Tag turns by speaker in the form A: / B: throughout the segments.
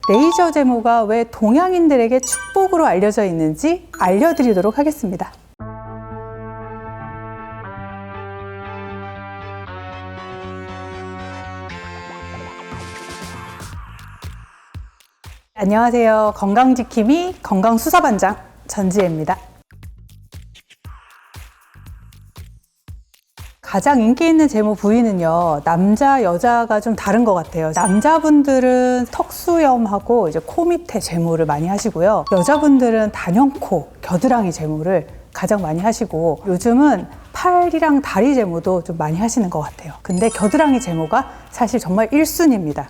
A: 레이저 제모가 왜 동양인들에게 축복으로 알려져 있는지 알려드리도록 하겠습니다. 안녕하세요. 건강지킴이 건강수사반장 전지혜입니다. 가장 인기 있는 제모 부위는요, 남자, 여자가 좀 다른 것 같아요. 남자분들은 턱수염하고 이제 코 밑에 제모를 많이 하시고요. 여자분들은 단연코, 겨드랑이 제모를 가장 많이 하시고, 요즘은 팔이랑 다리 제모도 좀 많이 하시는 것 같아요. 근데 겨드랑이 제모가 사실 정말 1순위입니다.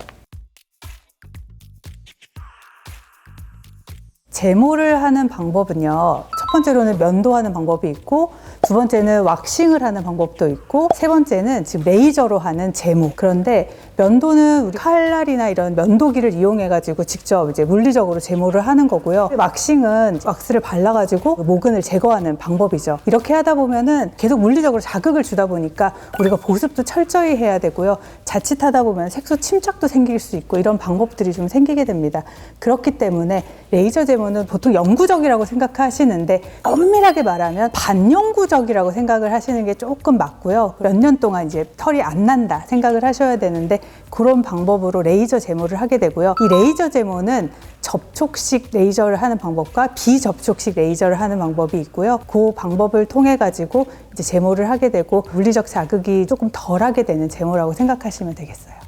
A: 제모를 하는 방법은요, 첫 번째로는 면도하는 방법이 있고, 두 번째는 왁싱을 하는 방법도 있고, 세 번째는 지금 레이저로 하는 제모. 그런데 면도는 우리 칼날이나 이런 면도기를 이용해가지고 직접 이제 물리적으로 제모를 하는 거고요. 왁싱은 왁스를 발라가지고 모근을 제거하는 방법이죠. 이렇게 하다 보면은 계속 물리적으로 자극을 주다 보니까 우리가 보습도 철저히 해야 되고요. 자칫하다 보면 색소 침착도 생길 수 있고 이런 방법들이 좀 생기게 됩니다. 그렇기 때문에 레이저 제모는 보통 영구적이라고 생각하시는데 엄밀하게 말하면 반영구적이라고 생각을 하시는 게 조금 맞고요. 몇 년 동안 이제 털이 안 난다 생각을 하셔야 되는데 그런 방법으로 레이저 제모를 하게 되고요. 이 레이저 제모는 접촉식 레이저를 하는 방법과 비접촉식 레이저를 하는 방법이 있고요. 그 방법을 통해 가지고 이제 제모를 하게 되고 물리적 자극이 조금 덜하게 되는 제모라고 생각하시면 되겠어요.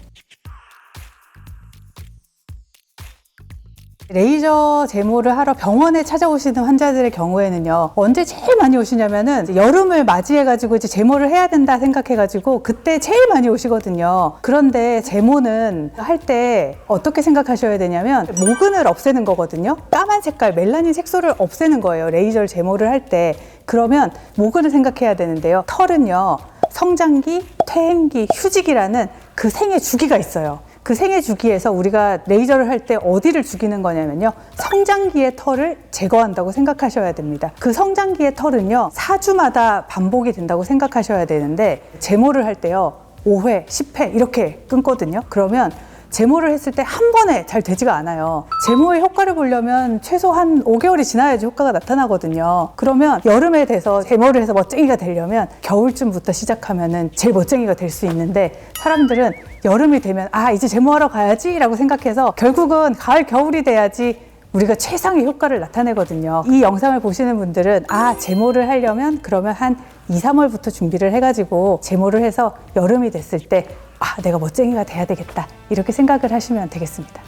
A: 레이저 제모를 하러 병원에 찾아오시는 환자들의 경우에는요, 언제 제일 많이 오시냐면은 여름을 맞이해가지고 이제 제모를 해야 된다 생각해가지고 그때 제일 많이 오시거든요. 그런데 제모는 할 때 어떻게 생각하셔야 되냐면 모근을 없애는 거거든요. 까만 색깔 멜라닌 색소를 없애는 거예요. 레이저 제모를 할 때. 그러면 모근을 생각해야 되는데요. 털은요, 성장기, 퇴행기, 휴지기라는 그 생애 주기가 있어요. 그 생애 주기에서 우리가 레이저를 할 때 어디를 죽이는 거냐면요, 성장기의 털을 제거한다고 생각하셔야 됩니다. 그 성장기의 털은요 4주마다 반복이 된다고 생각하셔야 되는데 제모를 할 때요 5회, 10회 이렇게 끊거든요. 그러면 제모를 했을 때 한 번에 잘 되지가 않아요. 제모의 효과를 보려면 최소 한 5개월이 지나야지 효과가 나타나거든요. 그러면 여름에 돼서 제모를 해서 멋쟁이가 되려면 겨울쯤부터 시작하면은 제일 멋쟁이가 될 수 있는데, 사람들은 여름이 되면 아 이제 제모하러 가야지 라고 생각해서 결국은 가을 겨울이 돼야지 우리가 최상의 효과를 나타내거든요. 이 영상을 보시는 분들은 아 제모를 하려면 그러면 한 2, 3월부터 준비를 해가지고 제모를 해서 여름이 됐을 때 아 내가 멋쟁이가 돼야 되겠다 이렇게 생각을 하시면 되겠습니다.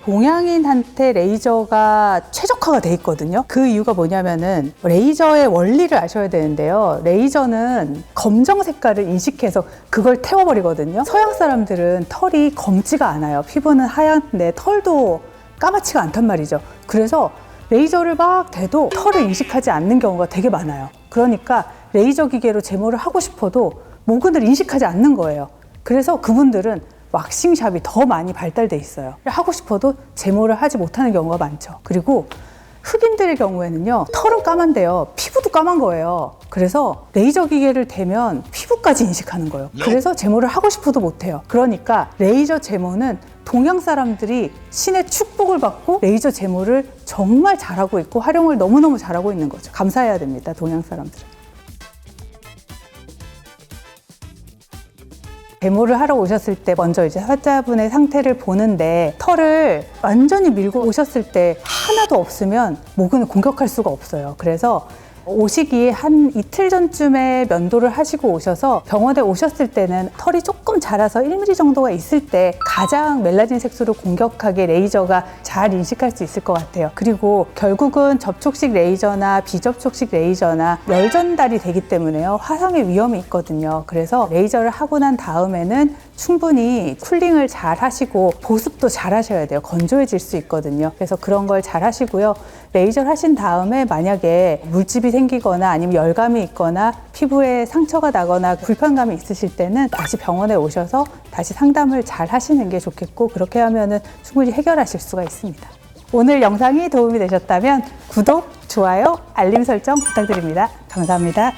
A: 동양인한테 레이저가 최적화가 돼 있거든요. 그 이유가 뭐냐면은 레이저의 원리를 아셔야 되는데요. 레이저는 검정 색깔을 인식해서 그걸 태워버리거든요. 서양 사람들은 털이 검지가 않아요. 피부는 하얀데 털도 까맣지가 않단 말이죠. 그래서 레이저를 막 대도 털을 인식하지 않는 경우가 되게 많아요. 그러니까 레이저 기계로 제모를 하고 싶어도 모근을 인식하지 않는 거예요. 그래서 그분들은 왁싱샵이 더 많이 발달돼 있어요. 하고 싶어도 제모를 하지 못하는 경우가 많죠. 그리고 흑인들의 경우에는요, 털은 까만데요, 피부도 까만 거예요. 그래서 레이저 기계를 대면 피부까지 인식하는 거예요. 그래서 제모를 하고 싶어도 못해요. 그러니까 레이저 제모는 동양 사람들이 신의 축복을 받고 레이저 제모를 정말 잘하고 있고 활용을 너무너무 잘하고 있는 거죠. 감사해야 됩니다, 동양 사람들은. 제모를 하러 오셨을 때 먼저 이제 환자분의 상태를 보는데 털을 완전히 밀고 오셨을 때 하나도 없으면 모근을 공격할 수가 없어요. 그래서 오시기 한 이틀 전쯤에 면도를 하시고 오셔서 병원에 오셨을 때는 털이 조금 자라서 1mm 정도가 있을 때 가장 멜라닌 색소를 공격하게 레이저가 잘 인식할 수 있을 것 같아요. 그리고 결국은 접촉식 레이저나 비접촉식 레이저나 열 전달이 되기 때문에요, 화상의 위험이 있거든요. 그래서 레이저를 하고 난 다음에는 충분히 쿨링을 잘 하시고 보습도 잘 하셔야 돼요. 건조해질 수 있거든요. 그래서 그런 걸 잘 하시고요. 레이저를 하신 다음에 만약에 물집이 생기거나 아니면 열감이 있거나 피부에 상처가 나거나 불편감이 있으실 때는 다시 병원에 오셔서 다시 상담을 잘 하시는 게 좋겠고, 그렇게 하면은 충분히 해결하실 수가 있습니다. 오늘 영상이 도움이 되셨다면 구독, 좋아요, 알림 설정 부탁드립니다. 감사합니다.